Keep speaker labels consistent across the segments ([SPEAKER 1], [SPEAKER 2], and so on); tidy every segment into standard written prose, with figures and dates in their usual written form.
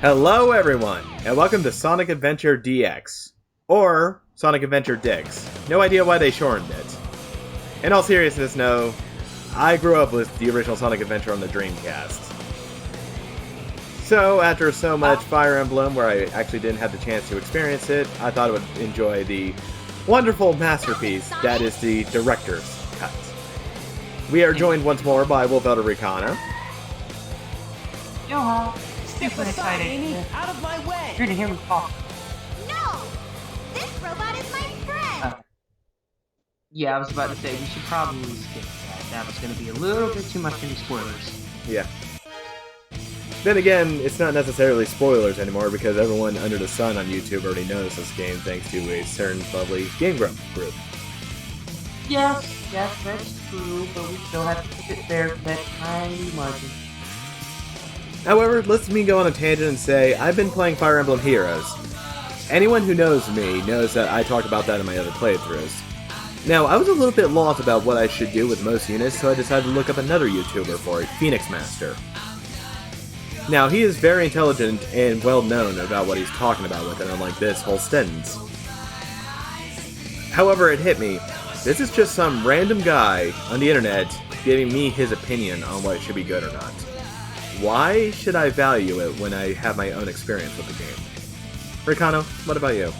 [SPEAKER 1] Hello everyone, and welcome to Sonic Adventure DX. Or Sonic Adventure Dix. No idea why they shortened it. In all seriousness, no. I grew up with the original Sonic Adventure on the Dreamcast. So, after so much Fire Emblem where I actually didn't have the chance to experience it, I thought I would enjoy the wonderful masterpiece that is the director's cut. We are joined once more by Wolf Elder Ricana.
[SPEAKER 2] Yo,
[SPEAKER 3] Step aside, Amy! Out of my way!
[SPEAKER 2] You're to hear me talk.
[SPEAKER 4] No! This robot is my friend!
[SPEAKER 2] Yeah, I was about to say, we should probably skip that. That was going to be a little bit too much any spoilers.
[SPEAKER 1] Yeah. Then again, it's not necessarily spoilers anymore because everyone under the sun on YouTube already knows this game thanks to a certain lovely Game Grump group.
[SPEAKER 2] Yes, that's true, but we still have to keep it fair for that tiny margin.
[SPEAKER 1] However, let me go on a tangent and say, I've been playing Fire Emblem Heroes. Anyone who knows me knows that I talked about that in my other playthroughs. Now, I was a little bit lost about what I should do with most units, so I decided to look up another YouTuber for it, Phoenix Master. Now, he is very intelligent and well known about what he's talking about with it, unlike this whole sentence. However, it hit me. This is just some random guy on the internet giving me his opinion on what should be good or not. Why should I value it when I have my own experience with the game? Ricano, what about you?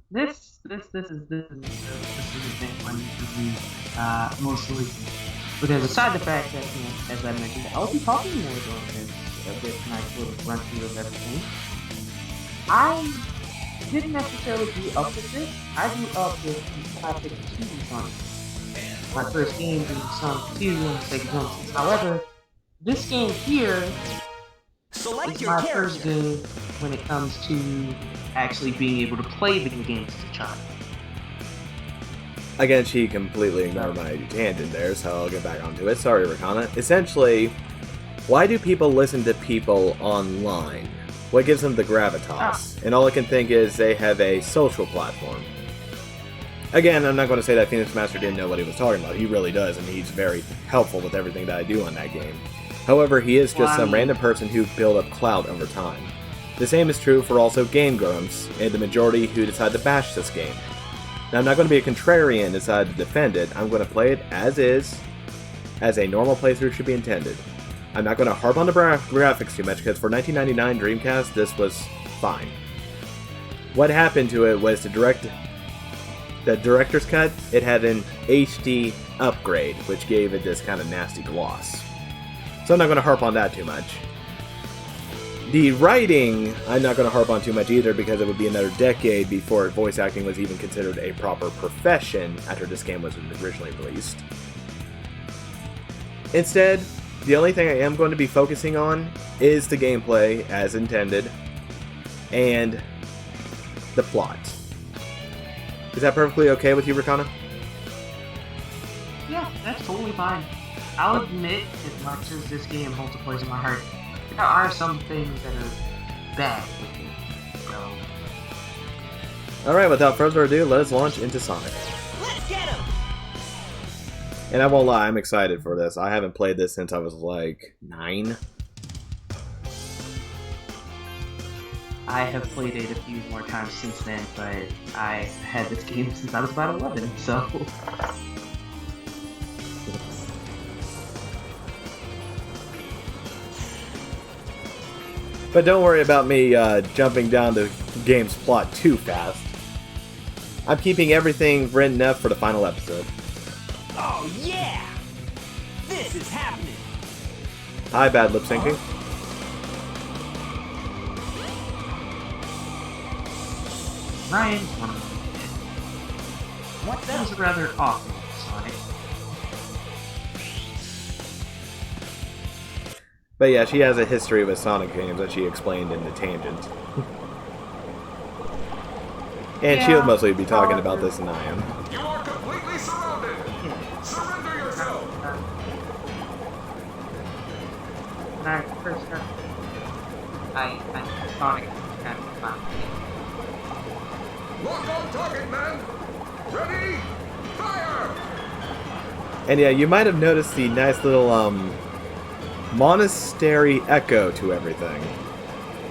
[SPEAKER 2] This is the thing one mostly because aside the fact that, you know, as I mentioned, I'll be talking more on this a bit nice little run through of everything. I didn't necessarily grew up with this. I grew up with the classic 2D Sonic. My first game being Sonic 2 on Sega Genesis. However, this game here is my first game when it comes to actually being able to play video games as a child.
[SPEAKER 1] Again, she completely ignored my tangent there, so I'll get back onto it. Sorry, Ricana. Essentially, why do people listen to people online? What gives them the gravitas? And all I can think is they have a social platform. Again, I'm not going to say that Phoenix Master didn't know what he was talking about. He really does, and he's very helpful with everything that I do on that game. However, he is just some random person who built up clout over time. The same is true for also Game Grumps, and the majority who decide to bash this game. Now, I'm not going to be a contrarian and decide to defend it. I'm going to play it as is, as a normal playthrough should be intended. I'm not going to harp on the graphics too much, because for 1999 Dreamcast, this was fine. What happened to it was the director's cut, it had an HD upgrade, which gave it this kind of nasty gloss. So I'm not going to harp on that too much. The writing, I'm not going to harp on too much either, because it would be another decade before voice acting was even considered a proper profession after this game was originally released. Instead, the only thing I am going to be focusing on is the gameplay as intended, and the plot. Is that perfectly okay with you, Ricana?
[SPEAKER 2] Yeah, that's totally fine. I'll admit, as much as this game holds a place in my heart, there are some things that are bad with it. So,
[SPEAKER 1] Alright, without further ado, let us launch into Sonic.
[SPEAKER 3] Let's get him!
[SPEAKER 1] And I won't lie, I'm excited for this. I haven't played this since I was like 9.
[SPEAKER 2] I have played it a few more times since then, but I had this game since I was about 11, so...
[SPEAKER 1] But don't worry about me jumping down the game's plot too fast. I'm keeping everything written up for the final episode.
[SPEAKER 3] Oh yeah! This is happening!
[SPEAKER 1] Hi, bad lip syncing.
[SPEAKER 2] Ryan's one of them.
[SPEAKER 3] What's
[SPEAKER 2] That
[SPEAKER 3] up?
[SPEAKER 2] was rather awful, Sonic.
[SPEAKER 1] But yeah, she has a history with Sonic games that she explained in the tangent. And she'll mostly be talking about this than I am.
[SPEAKER 5] You are completely surrounded! Surrender yourself!
[SPEAKER 2] When I first started, I Sonic was kind of fun.
[SPEAKER 5] Lock on target, man! Ready? Fire!
[SPEAKER 1] And yeah, you might have noticed the nice little monastery echo to everything.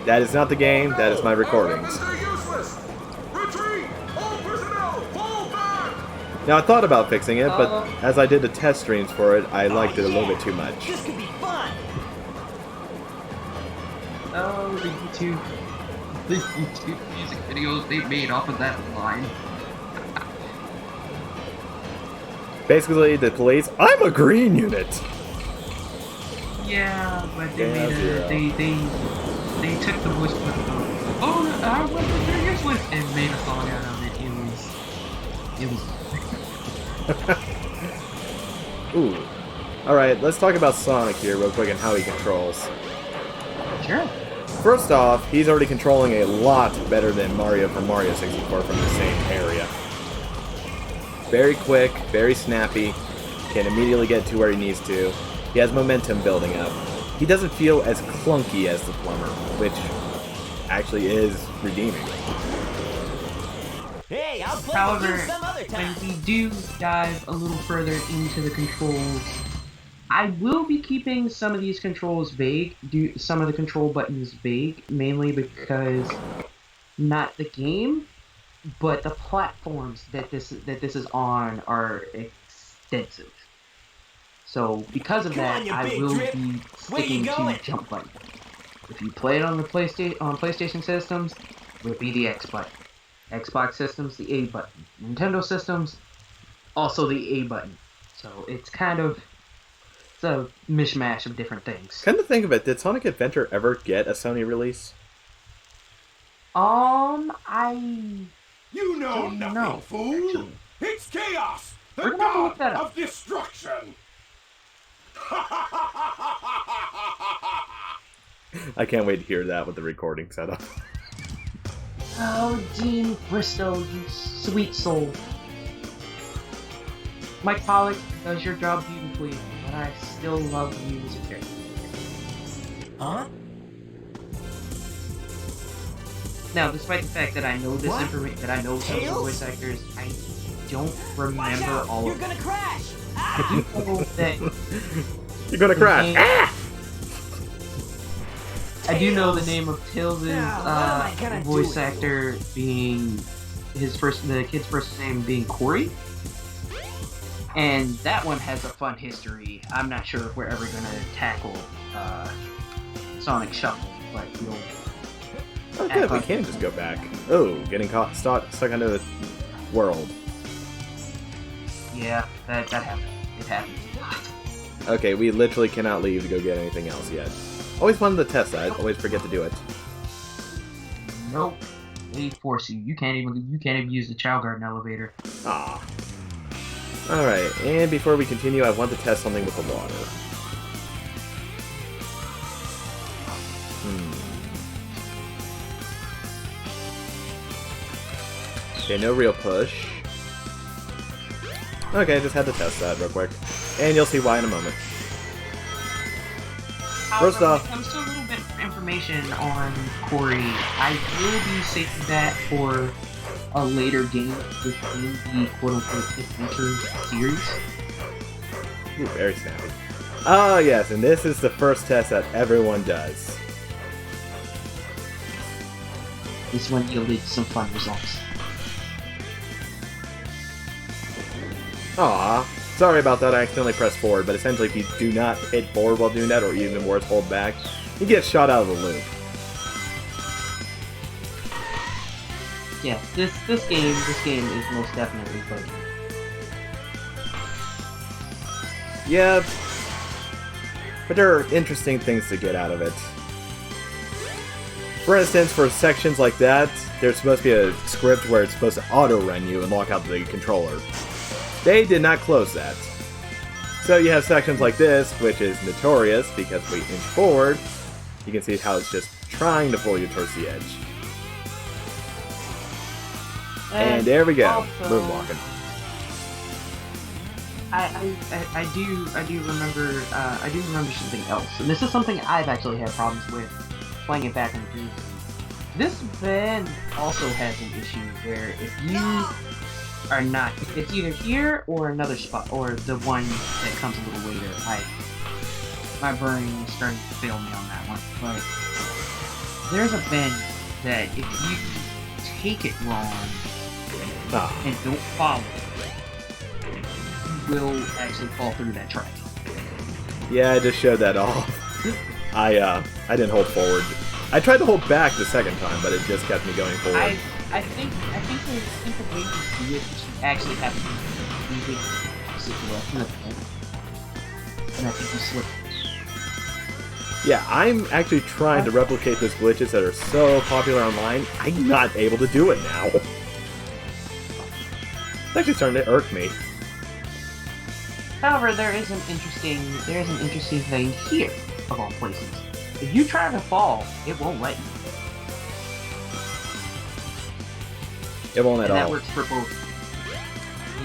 [SPEAKER 1] That is not the game, that is my recordings.
[SPEAKER 5] Our weapons are useless! Retreat! All personnel, fall back!
[SPEAKER 1] Now I thought about fixing it, but as I did the test streams for it, I liked it a little bit too much.
[SPEAKER 3] This could be fun.
[SPEAKER 2] Oh, the YouTube music videos they made off of that line.
[SPEAKER 1] Basically, the police, I'm a green unit!
[SPEAKER 2] Yeah, but they
[SPEAKER 1] Yeah,
[SPEAKER 2] made
[SPEAKER 1] zero.
[SPEAKER 2] they took the voice clip of, oh, no, our weapons are useless, and made a song out of it. It was.
[SPEAKER 1] Ooh. Alright, let's talk about Sonic here real quick and how he controls.
[SPEAKER 2] Sure.
[SPEAKER 1] First off, he's already controlling a lot better than Mario from Mario 64 from the same area. Very quick, very snappy, can immediately get to where he needs to. He has momentum building up. He doesn't feel as clunky as the plumber, which actually is redeeming.
[SPEAKER 3] Hey, I'll play with
[SPEAKER 2] However,
[SPEAKER 3] you some other
[SPEAKER 2] when
[SPEAKER 3] time.
[SPEAKER 2] we do dive a little further into the controls, I will be keeping some of these controls vague, some of the control buttons vague, mainly because not the game, but the platforms that this is on are extensive. So because of
[SPEAKER 3] Come
[SPEAKER 2] that,
[SPEAKER 3] on, you
[SPEAKER 2] I
[SPEAKER 3] big
[SPEAKER 2] will
[SPEAKER 3] drip.
[SPEAKER 2] be
[SPEAKER 3] Where you
[SPEAKER 2] sticking to
[SPEAKER 3] going?
[SPEAKER 2] jump button. If you play it on the PlayStation systems, it would be the X button. Xbox systems, the A button. Nintendo systems, also the A button. So it's kind of a mishmash of different things.
[SPEAKER 1] Come to think of it, did Sonic Adventure ever get a Sony release?
[SPEAKER 2] I
[SPEAKER 5] You know
[SPEAKER 2] don't
[SPEAKER 5] nothing,
[SPEAKER 2] know,
[SPEAKER 5] fool!
[SPEAKER 2] actually.
[SPEAKER 5] It's Chaos! The
[SPEAKER 2] We're gonna have to look
[SPEAKER 5] god
[SPEAKER 2] that up.
[SPEAKER 5] of destruction!
[SPEAKER 1] I can't wait to hear that with the recording set up.
[SPEAKER 2] Oh, Dean Bristow, you sweet soul. Mike Pollock does your job beautifully, but I still love you as a character.
[SPEAKER 3] Huh?
[SPEAKER 2] Now, despite the fact that I know this
[SPEAKER 3] What?
[SPEAKER 2] information, that I know some of the
[SPEAKER 3] Tails?
[SPEAKER 2] voice actors, I don't
[SPEAKER 3] Watch
[SPEAKER 2] remember
[SPEAKER 3] out!
[SPEAKER 2] all
[SPEAKER 3] You're
[SPEAKER 2] of them.
[SPEAKER 3] gonna crash.
[SPEAKER 2] I do know that
[SPEAKER 1] You're gonna crash! Ah!
[SPEAKER 2] I do know the name of Tails'
[SPEAKER 3] Now, what am I gonna
[SPEAKER 2] voice
[SPEAKER 3] do?
[SPEAKER 2] actor being the kid's first name being Corey, and that one has a fun history. I'm not sure if we're ever gonna tackle Sonic Shuffle, but we'll.
[SPEAKER 1] Oh good, we can just go back. Oh, getting caught, stuck under the world.
[SPEAKER 2] Yeah, that happened. It happened.
[SPEAKER 1] Okay, we literally cannot leave to go get anything else yet. Always wanted to test that, always forget to do it.
[SPEAKER 2] Nope. They force you. You can't even use the Chow Garden elevator.
[SPEAKER 1] Ah. Alright, and before we continue, I want to test something with the water. Okay, no real push. Okay, just had to test that real quick. And you'll see why in a moment.
[SPEAKER 2] However,
[SPEAKER 1] First off-
[SPEAKER 2] when it comes to a little bit of information on Corey, I will be saving that for a later game within the quote-unquote adventure series.
[SPEAKER 1] Ooh, very snappy. Oh yes, and this is the first test that everyone does.
[SPEAKER 2] This one yielded some fun results.
[SPEAKER 1] Aw, sorry about that, I accidentally pressed forward, but essentially if you do not hit forward while doing that, or even worse, hold back, you get shot out of the loop.
[SPEAKER 2] Yeah, this game is most definitely buggy.
[SPEAKER 1] Yeah, but there are interesting things to get out of it. For instance, for sections like that, there's supposed to be a script where it's supposed to auto-run you and lock out the controller. They did not close that. So you have sections like this, which is notorious because we inch forward, you can see how it's just trying to pull you towards the edge. And there we go,
[SPEAKER 2] also,
[SPEAKER 1] moonwalking.
[SPEAKER 2] I do remember something else, and this is something I've actually had problems with playing it back in the This van also has an issue where if you are not. It's either here or another spot, or the one that comes a little later. My brain is starting to fail me on that one. But there's a bend that if you take it wrong and don't follow it, you will actually fall through that track.
[SPEAKER 1] Yeah, I just showed that off. I didn't hold forward. I tried to hold back the second time, but it just kept me going forward.
[SPEAKER 2] I think the way you do it is you actually have to be moving the direction of the bend. And I think you slip.
[SPEAKER 1] Yeah, I'm actually trying to replicate those glitches that are so popular online. I'm not able to do it now. It's actually starting to irk me.
[SPEAKER 2] However, there is an interesting thing here, of all places. If you try to fall, it won't let you.
[SPEAKER 1] It won't at
[SPEAKER 2] And that
[SPEAKER 1] all.
[SPEAKER 2] works for both.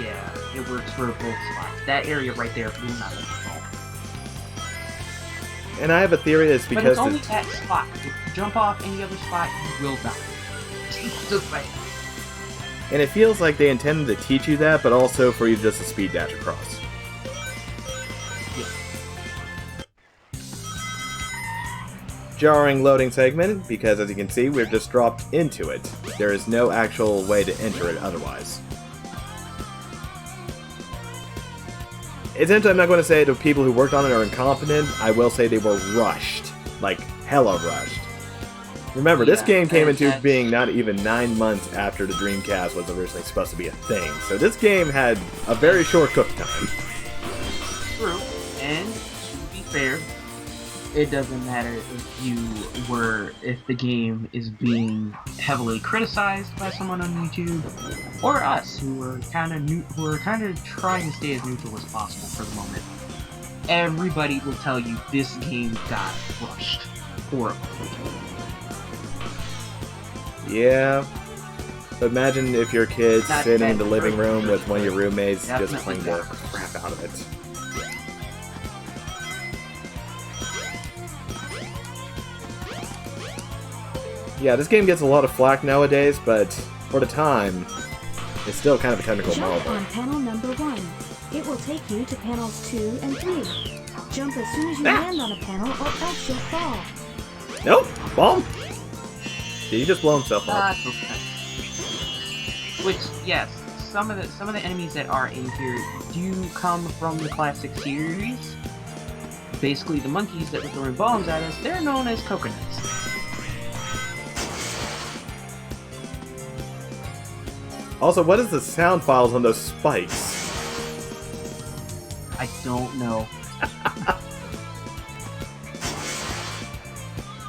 [SPEAKER 2] Yeah, it works for both spots. That area right there will not let you fall.
[SPEAKER 1] And I have a theory that's
[SPEAKER 2] But
[SPEAKER 1] because
[SPEAKER 2] it's only that spot. If you jump off any other spot, you will die. Just like
[SPEAKER 1] and it feels like they intended to teach you that, but also for you just to speed dash across. Jarring loading segment, because as you can see, we've just dropped into it. There is no actual way to enter it otherwise. Essentially, I'm not going to say the people who worked on it are incompetent. I will say they were rushed. Like, hella rushed. Remember, this game came into being not even 9 months after the Dreamcast was originally supposed to be a thing. So this game had a very short cook time.
[SPEAKER 2] true. And to be fair, it doesn't matter if the game is being heavily criticized by someone on YouTube, or us who are kind of trying to stay as neutral as possible for the moment. Everybody will tell you this game got rushed horribly.
[SPEAKER 1] Yeah. But imagine if your kid's
[SPEAKER 2] Not
[SPEAKER 1] sitting in
[SPEAKER 2] bad
[SPEAKER 1] the living
[SPEAKER 2] for
[SPEAKER 1] room with one of your roommates just
[SPEAKER 2] Definitely
[SPEAKER 1] playing the
[SPEAKER 2] bad.
[SPEAKER 1] crap out of it. Yeah, this game gets a lot of flack nowadays, but for the time, it's still kind of a technical
[SPEAKER 6] Jump
[SPEAKER 1] marvel.
[SPEAKER 6] on panel number 1. It will take you to panels 2 and 3. Jump as soon as you
[SPEAKER 1] Ah.
[SPEAKER 6] land on a panel or else you'll fall.
[SPEAKER 1] Nope! Bomb! Did he just blow himself up?
[SPEAKER 2] That's okay. Which, yes, some of the enemies that are in here do come from the classic series. Basically, the monkeys that were throwing bombs at us, they're known as coconuts.
[SPEAKER 1] Also, what is the sound files on those spikes?
[SPEAKER 2] I don't know.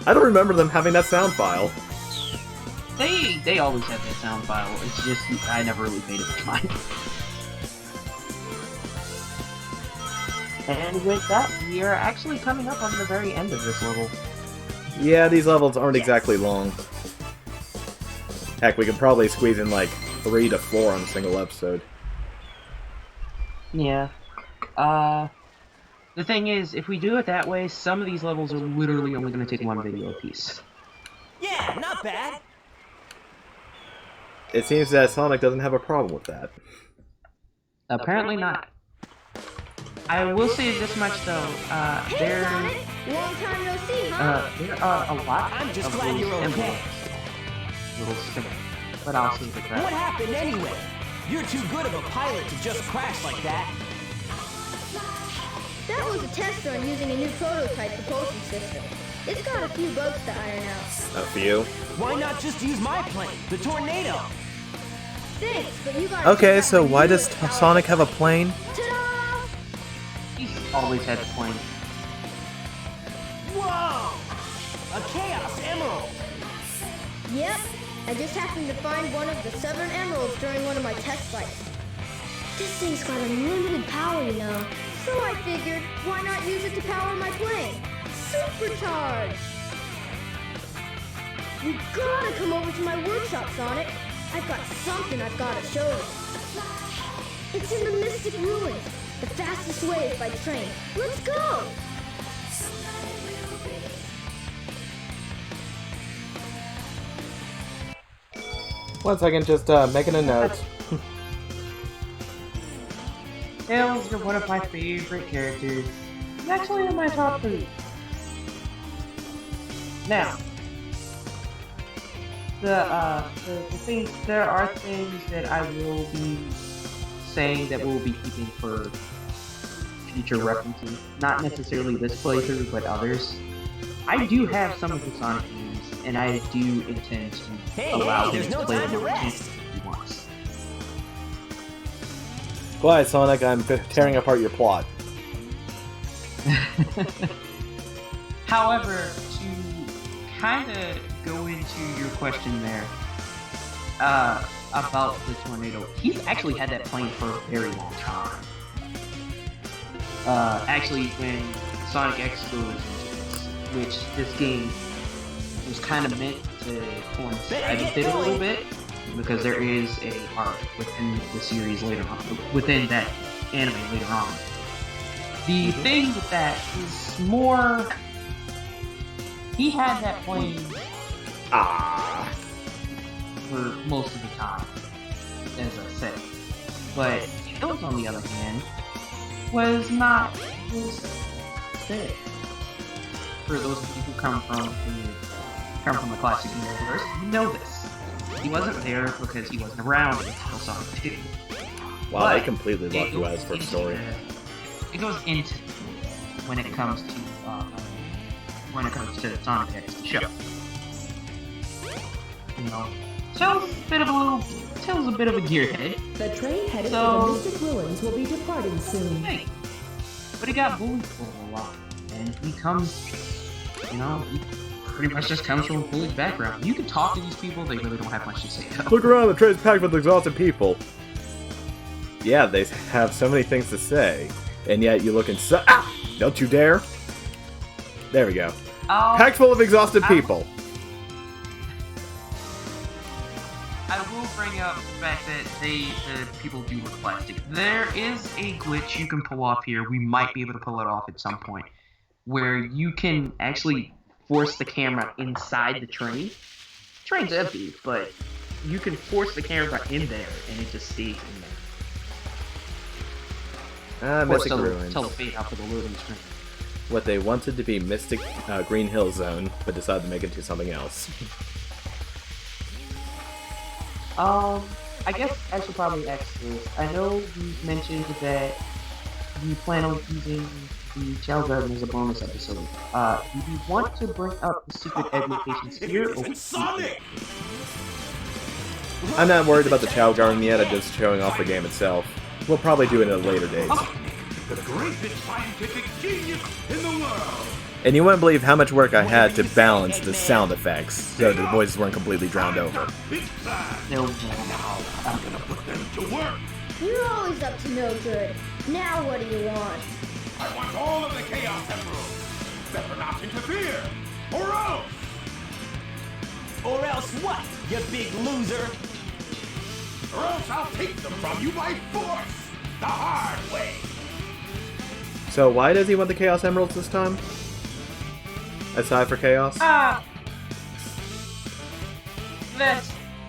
[SPEAKER 1] I don't remember them having that sound file.
[SPEAKER 2] They always have that sound file. It's just I never really paid it much mind. And with that, we are actually coming up on the very end of this level.
[SPEAKER 1] Yeah, these levels aren't exactly long. Heck, we could probably squeeze in like 3 to 4 on a single episode.
[SPEAKER 2] Yeah. The thing is, if we do it that way, some of these levels are literally only going to take one video apiece.
[SPEAKER 3] Yeah, not bad.
[SPEAKER 1] It seems that Sonic doesn't have a problem with that.
[SPEAKER 2] Apparently not. I will say this much though,
[SPEAKER 4] Hey,
[SPEAKER 2] there
[SPEAKER 4] Sonic! Long time no see, huh?
[SPEAKER 2] there are a lot
[SPEAKER 3] I'm just
[SPEAKER 2] of
[SPEAKER 3] glad
[SPEAKER 2] those
[SPEAKER 3] you're okay.
[SPEAKER 2] emblems. Little stick. But I'll see with
[SPEAKER 3] What
[SPEAKER 2] that.
[SPEAKER 3] happened anyway? You're too good of a pilot to just crash like that.
[SPEAKER 4] That was a test run using a new prototype propulsion system. It's got a few bugs to iron out.
[SPEAKER 1] A few.
[SPEAKER 3] Why not just use my plane, the Tornado?
[SPEAKER 4] Thanks, but you gotta
[SPEAKER 1] Okay,
[SPEAKER 4] check
[SPEAKER 1] so
[SPEAKER 4] out the
[SPEAKER 1] why
[SPEAKER 4] new
[SPEAKER 1] does
[SPEAKER 4] power
[SPEAKER 1] Sonic have a plane?
[SPEAKER 4] Ta-da!
[SPEAKER 2] He's always had the plane.
[SPEAKER 3] Whoa! A Chaos Emerald!
[SPEAKER 4] Yep, I just happened to find one of the 7 emeralds during one of my test flights. This thing's got unlimited power, you know. So I figured, why not use it to power my plane? Supercharge! You gotta come over to my workshop, Sonic. I've got something I've gotta show you. It's in the Mystic Ruins. The fastest way is by train. Let's go!
[SPEAKER 1] One second, just making a note.
[SPEAKER 2] Tails, you're one of my favorite characters. He's actually in my top 3. Now, the things, there are things that I will be saying that we'll be keeping for future references. Not necessarily this playthrough, but others. I do have some of the Sonic games, and I do intend to allow him
[SPEAKER 3] there's
[SPEAKER 2] to
[SPEAKER 3] no
[SPEAKER 2] play
[SPEAKER 3] time
[SPEAKER 2] them
[SPEAKER 3] to rest.
[SPEAKER 2] if he wants.
[SPEAKER 1] Quiet, Sonic, I'm tearing apart your plot.
[SPEAKER 2] However, to kind of go into your question there, about the tornado, he's actually had that plane for a very long time. Actually, when Sonic X goes into this, which this game was kind of meant to coincide with it a little bit, because there is a arc within the series later on, within that anime later on. The thing with that is more, he had that plane for most of the time, as I said. But Tails, on the other hand, was not just there. For those of you who come from the classic universe, you know this. He wasn't there because he wasn't around until Sonic 2.
[SPEAKER 1] Wow,
[SPEAKER 2] But
[SPEAKER 1] they completely left you out of first story.
[SPEAKER 2] It goes into when it comes to Sonic X, the show. You know, Tails is a bit of a gearhead.
[SPEAKER 6] The train headed
[SPEAKER 2] So-
[SPEAKER 6] for the Mystic Ruins will be departing soon.
[SPEAKER 2] Hey, but he got bullied for a while, and he comes, he pretty much just comes from a bullied background. You can talk to these people; they really don't have much to say.
[SPEAKER 1] Look around, the train's packed with exhausted people. Yeah, they have so many things to say, and yet you look inside. Don't you dare! There we go. Packed full of exhausted people.
[SPEAKER 2] I will bring up the fact that the people do look plastic. There is a glitch you can pull off here. We might be able to pull it off at some point, where you can actually force the camera inside the train. The train's empty, but you can force the camera in there, and it just stays in there. Of course,
[SPEAKER 1] Mystic Ruins.
[SPEAKER 2] Tell the fade out for the loading screen.
[SPEAKER 1] What they wanted to be Mystic Green Hill Zone, but decided to make it into something else.
[SPEAKER 2] I guess I should probably ask this. I know you mentioned that you plan on using the Chow Garden as a bonus episode. Do you want to bring up the secret egg locations here, or
[SPEAKER 5] Sonic!
[SPEAKER 1] I'm not worried about the Chow Garden yet, I'm just showing off the game itself. We'll probably do it at a later date.
[SPEAKER 5] The greatest scientific genius in the world!
[SPEAKER 1] And you wouldn't believe how much work I had to balance the sound effects, so the voices weren't completely drowned over.
[SPEAKER 5] Big plan.
[SPEAKER 2] no?
[SPEAKER 5] I'm gonna put them to work.
[SPEAKER 4] You're always up to no good. Now what do you want?
[SPEAKER 5] I want all of the Chaos Emeralds. Better not interfere, or else.
[SPEAKER 3] Or else what, you big loser?
[SPEAKER 5] Or else I'll take them from you by force, the hard way.
[SPEAKER 1] So why does he want the Chaos Emeralds this time? Aside for Chaos?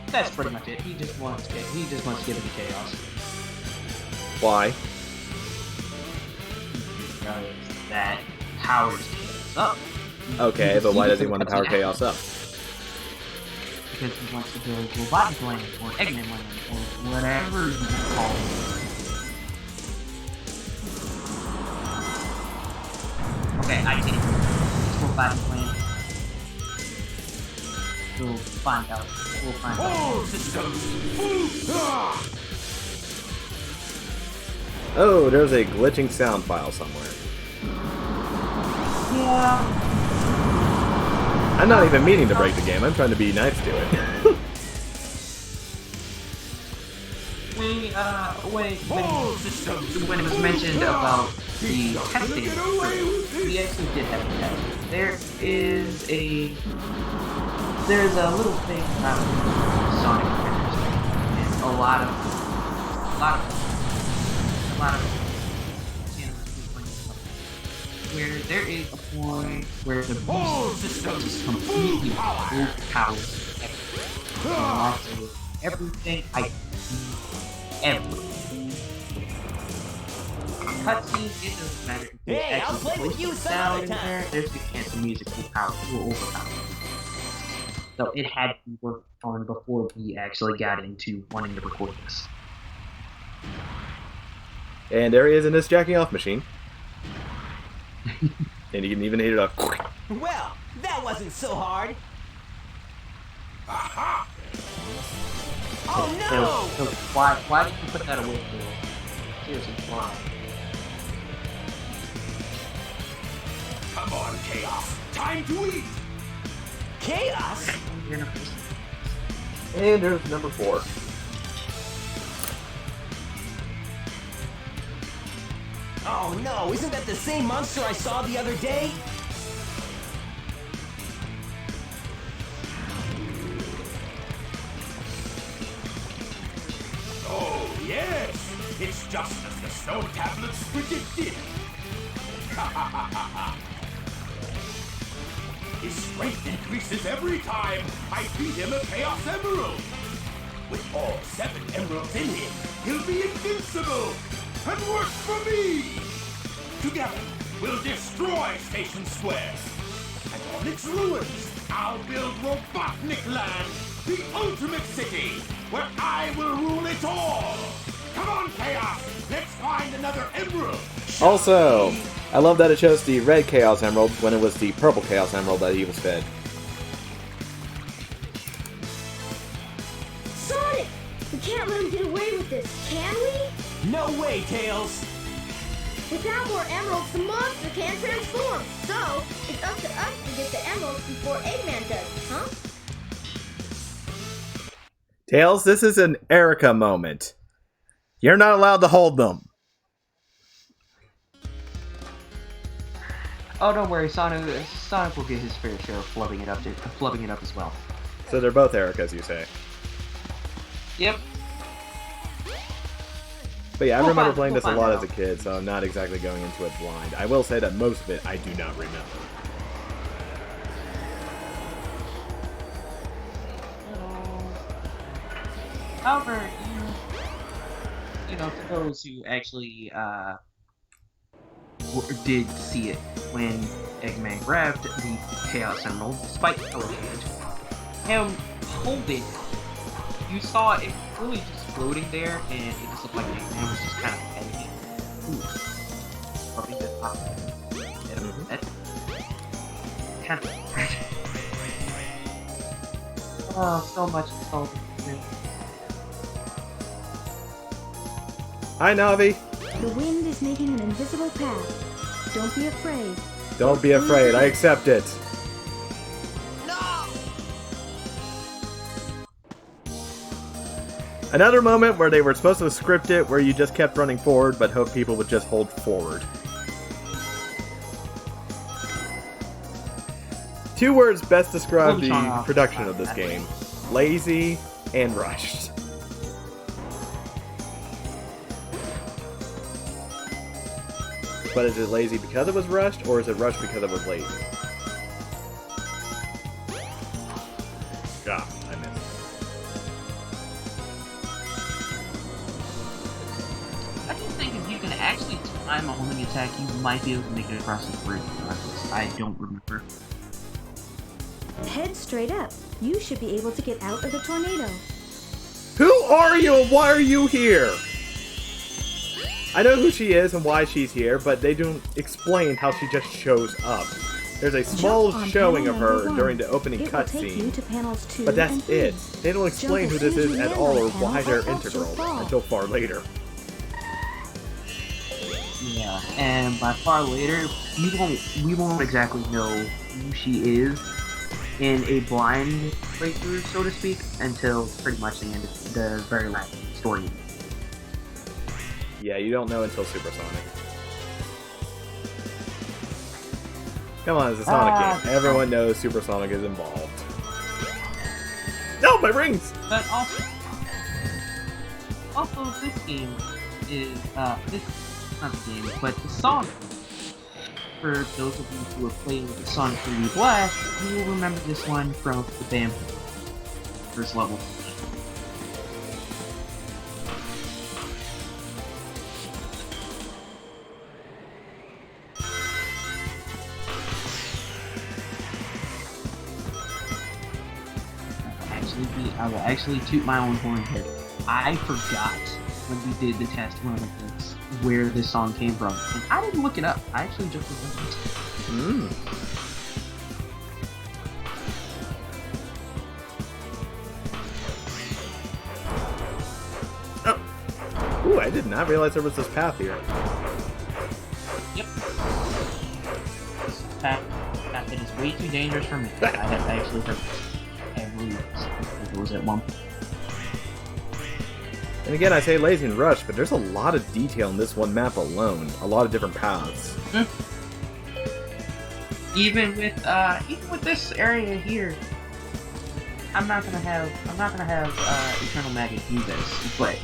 [SPEAKER 2] That's pretty much it. He just wants to get into chaos.
[SPEAKER 1] Why?
[SPEAKER 2] Because that powers chaos up.
[SPEAKER 1] Okay, but why does he want to power Chaos up?
[SPEAKER 2] Because he wants to build robotic land, or Eggman land, or whatever you call it. Okay, I did it. It's robotic land. We'll find out.
[SPEAKER 5] All systems. Ah!
[SPEAKER 1] Oh, there's a glitching sound file somewhere.
[SPEAKER 2] Yeah.
[SPEAKER 1] I'm not even meaning to break the game, I'm trying to be nice to it.
[SPEAKER 2] When it was mentioned about the testing, we actually did have a test. There's a little thing about Sonic Adventures, and a lot of where there is a point where the beast is completely overpowered everything. Everything I do, everything. cutscenes, it doesn't matter. If there's
[SPEAKER 3] Hey, I'll
[SPEAKER 2] actually
[SPEAKER 3] play with you
[SPEAKER 2] voice
[SPEAKER 3] some
[SPEAKER 2] sound
[SPEAKER 3] other
[SPEAKER 2] in
[SPEAKER 3] time.
[SPEAKER 2] there, there's a chance the music will overpower it. So it had to be worked on before we actually got into wanting to record this.
[SPEAKER 1] And there he is in this jacking off machine. And you can even hit it up.
[SPEAKER 3] Well, that wasn't so hard.
[SPEAKER 5] Aha!
[SPEAKER 3] Oh
[SPEAKER 2] So
[SPEAKER 3] no!
[SPEAKER 2] why did you put that away, Phil? Seriously, why?
[SPEAKER 5] Come on, Chaos. Time to eat.
[SPEAKER 3] Chaos?
[SPEAKER 2] You're gonna
[SPEAKER 1] And there's number 4.
[SPEAKER 3] Oh no, isn't that the same monster I saw the other day?
[SPEAKER 5] Oh, yes. It's just as the snow tablets predicted. His strength increases every time I feed him a Chaos Emerald. With all 7 emeralds in him, he'll be invincible and work for me. Together, we'll destroy Station Square. And on its ruins, I'll build Robotnik Land, the ultimate city, where I will rule it all. Come on, Chaos, let's find another emerald.
[SPEAKER 1] Also, I love that it shows the red Chaos Emerald when it was the purple Chaos Emerald that he was fed.
[SPEAKER 4] Sonic! We can't let him get away with this, can we?
[SPEAKER 3] No way, Tails!
[SPEAKER 4] Without more emeralds, the monster can't transform. So, it's up to us to get the emeralds before Eggman does, huh?
[SPEAKER 1] Tails, this is an Erica moment. You're not allowed to hold them.
[SPEAKER 2] Oh, don't worry, Sonic will get his fair share of flubbing it up as well.
[SPEAKER 1] So they're both Ericas, you say?
[SPEAKER 2] Yep.
[SPEAKER 1] But yeah, I
[SPEAKER 2] We'll
[SPEAKER 1] remember
[SPEAKER 2] find-
[SPEAKER 1] playing
[SPEAKER 2] we'll
[SPEAKER 1] this a
[SPEAKER 2] find
[SPEAKER 1] lot
[SPEAKER 2] out.
[SPEAKER 1] as a kid, so I'm not exactly going into it blind. I will say that most of it I do not remember.
[SPEAKER 2] However, you know, to those who actually did see it when Eggman grabbed the Chaos Emerald, despite the color change, him hold it, you saw it really just floating there, and it just looked like Eggman was just kind of petting it. Ooh. Rubbing the top. Yeah, that kind of. Oh, so much nostalgia.
[SPEAKER 1] Hi, Navi.
[SPEAKER 6] The wind is making an invisible path. Don't be afraid.
[SPEAKER 1] Don't be afraid. I accept it.
[SPEAKER 3] No!
[SPEAKER 1] Another moment where they were supposed to script it where you just kept running forward but hoped people would just hold forward. 2 words best describe the production of this game. Lazy and rushed. But is it lazy because it was rushed, or is it rushed because it was lazy? Ah, I missed.
[SPEAKER 2] I do think if you can actually time a homing attack, you might be able to make it across the bridge. I don't remember.
[SPEAKER 6] Head straight up. You should be able to get out of the tornado.
[SPEAKER 1] Who are you and why are you here? I know who she is and why she's here, but they don't explain how she just shows up. There's a small
[SPEAKER 6] Jump on
[SPEAKER 1] showing of
[SPEAKER 6] panel
[SPEAKER 1] her
[SPEAKER 6] number 1.
[SPEAKER 1] during the opening
[SPEAKER 6] It will take you
[SPEAKER 1] cutscene,
[SPEAKER 6] to panels 2
[SPEAKER 1] but that's
[SPEAKER 6] and 3.
[SPEAKER 1] it. They don't explain who
[SPEAKER 6] Jump
[SPEAKER 1] this
[SPEAKER 6] as soon
[SPEAKER 1] is
[SPEAKER 6] as
[SPEAKER 1] at
[SPEAKER 6] you
[SPEAKER 1] all
[SPEAKER 6] land
[SPEAKER 1] or
[SPEAKER 6] on the
[SPEAKER 1] why
[SPEAKER 6] panel,
[SPEAKER 1] they're
[SPEAKER 6] or else you'll
[SPEAKER 1] integral
[SPEAKER 6] fall.
[SPEAKER 1] until far later.
[SPEAKER 2] Yeah, and by far later, we won't exactly know who she is in a blind playthrough, so to speak, until pretty much the end of the very last story.
[SPEAKER 1] Yeah, you don't know until Supersonic. Come on, it's a Sonic game. Everyone knows Supersonic is involved. No, my rings!
[SPEAKER 2] But also this game is this not the game, but the song. For those of you who have played with the Sonic 3D Blast, you will remember this one from the band first level. will actually toot my own horn here. I forgot when we did the test run of this where this song came from, and I didn't look it up. I actually just remembered.
[SPEAKER 1] Ooh, I did not realize there was this path here.
[SPEAKER 2] Yep. This path it is way too dangerous for me. I have actually heard it was at one point.
[SPEAKER 1] And again, I say lazy and rush, but there's a lot of detail in this one map alone. A lot of different paths.
[SPEAKER 2] Even with this area here, I'm not gonna have Eternal Maggot do this, but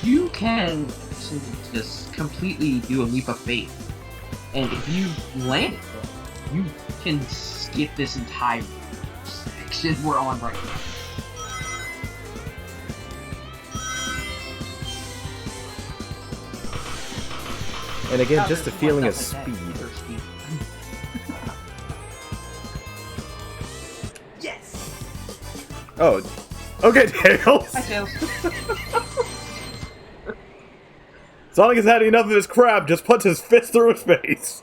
[SPEAKER 2] you can just completely do a leap of faith, and if you land it, you can skip this entire section we're on right now.
[SPEAKER 1] And again, just a feeling of speed.
[SPEAKER 3] Yes!
[SPEAKER 1] Oh, okay, Tails!
[SPEAKER 2] Hi, Tails.
[SPEAKER 1] Sonic has had enough of his crap, just puts his fist through his face.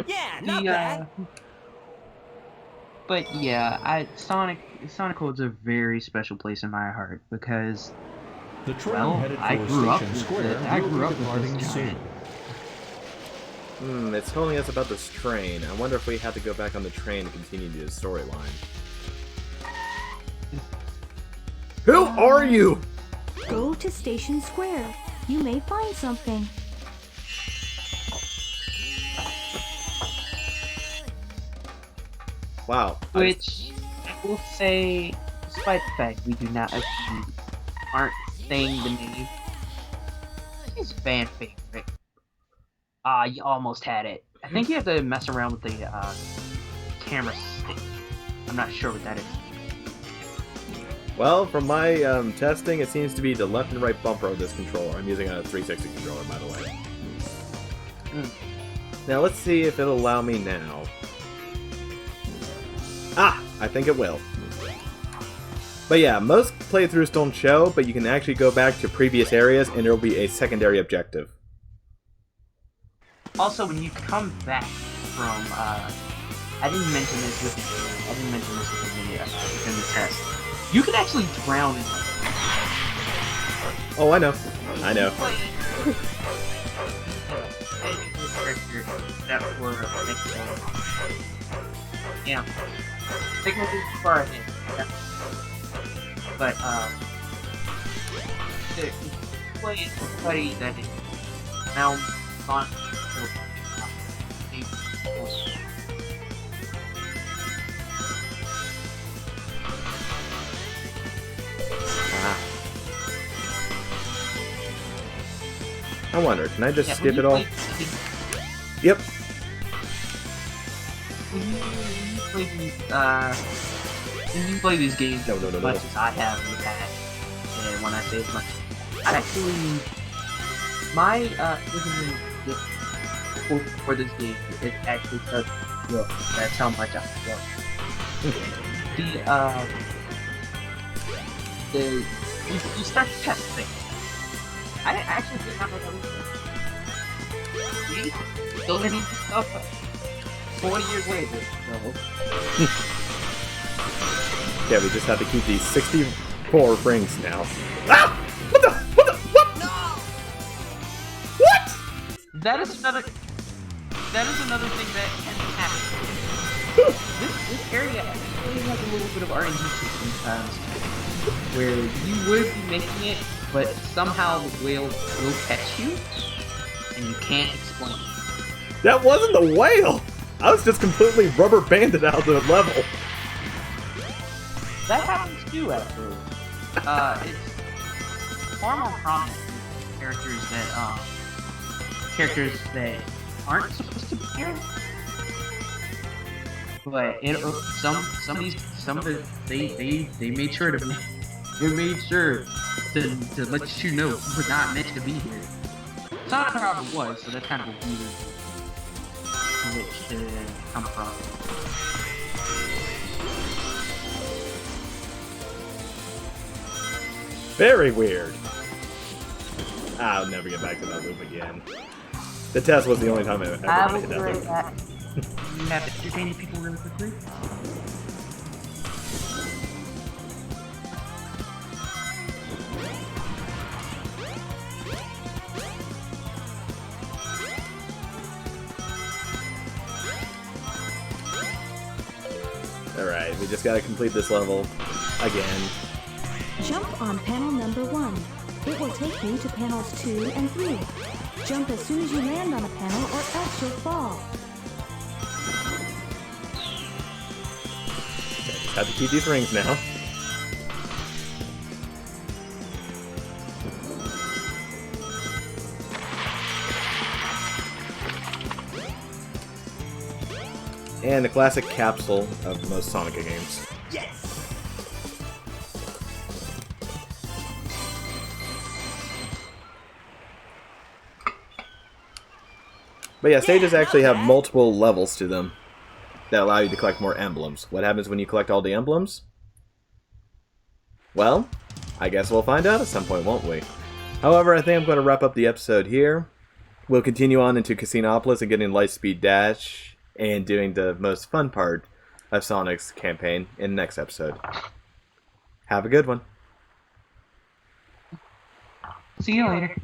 [SPEAKER 3] Yeah, not bad.
[SPEAKER 2] But yeah, Sonic holds a very special place in my heart because,
[SPEAKER 7] The train
[SPEAKER 2] well,
[SPEAKER 7] headed for
[SPEAKER 2] I grew up
[SPEAKER 7] Station
[SPEAKER 2] with
[SPEAKER 7] Square
[SPEAKER 2] it. I
[SPEAKER 7] will
[SPEAKER 2] grew
[SPEAKER 7] be
[SPEAKER 2] up with
[SPEAKER 7] departing
[SPEAKER 2] this guy.
[SPEAKER 7] soon.
[SPEAKER 1] It's telling us about this train. I wonder if we have to go back on the train to continue the storyline. Who are you?
[SPEAKER 6] Go to Station Square. You may find something.
[SPEAKER 1] Wow.
[SPEAKER 2] Which I will say, despite the fact we aren't saying the name, he's fan favorite. You almost had it. I think you have to mess around with the camera stick. I'm not sure what that is.
[SPEAKER 1] Well, from my testing, it seems to be the left and right bumper of this controller. I'm using a 360 controller, by the way. Now, let's see if it'll allow me now. Ah! I think it will. But yeah, most playthroughs don't show, but you can actually go back to previous areas and there will be a secondary objective.
[SPEAKER 2] Also, when you come back from, I didn't mention this with within the test. You can actually drown in it.
[SPEAKER 1] Oh, I know. I know.
[SPEAKER 2] That were yeah. Take a look too far ahead. Yeah. But the play somebody that is now not
[SPEAKER 1] I wonder, can I just
[SPEAKER 2] yeah,
[SPEAKER 1] skip it all? Yep.
[SPEAKER 2] When you play these games
[SPEAKER 1] No.
[SPEAKER 2] as much as I have in the past, and when I say as much, I actually my for this game, it actually does look. That's how much I love. You start testing. I actually did not know that was see? Still getting stuff 40 years later, so.
[SPEAKER 1] Yeah, we just have to keep these 64 rings now. Ah! What the? What?
[SPEAKER 3] No!
[SPEAKER 1] What?
[SPEAKER 2] That is another thing that can happen. this area actually has a little bit of RNG sometimes, where you would be making it, but somehow the whale will catch you, and you can't explain it.
[SPEAKER 1] That wasn't the whale! I was just completely rubber banded out of the level.
[SPEAKER 2] That happens too, actually. It's far more prominent with characters that aren't supposed to be here. But they made sure to let you know we're not meant to be here. Sonic probably was, so that's kind of a weird glitch to come from.
[SPEAKER 1] Very weird. I'll never get back to that loop again. The test was the only time I ever
[SPEAKER 2] I
[SPEAKER 1] hit
[SPEAKER 2] will
[SPEAKER 1] that
[SPEAKER 2] do
[SPEAKER 1] loop.
[SPEAKER 2] it. You have to entertain people really quickly.
[SPEAKER 1] Alright, we just gotta complete this level again.
[SPEAKER 6] Jump on panel number 1. It will take you to panels 2 and 3. Jump as soon as you land on a panel or else you'll fall.
[SPEAKER 1] Okay, just have to keep these rings now. And the classic capsule of most Sonic games.
[SPEAKER 3] Yes!
[SPEAKER 1] But yeah, stages actually have multiple levels to them that allow you to collect more emblems. What happens when you collect all the emblems? Well, I guess we'll find out at some point, won't we? However, I think I'm going to wrap up the episode here. We'll continue on into Casinopolis and getting Lightspeed Dash and doing the most fun part of Sonic's campaign in the next episode. Have a good one.
[SPEAKER 2] See you later.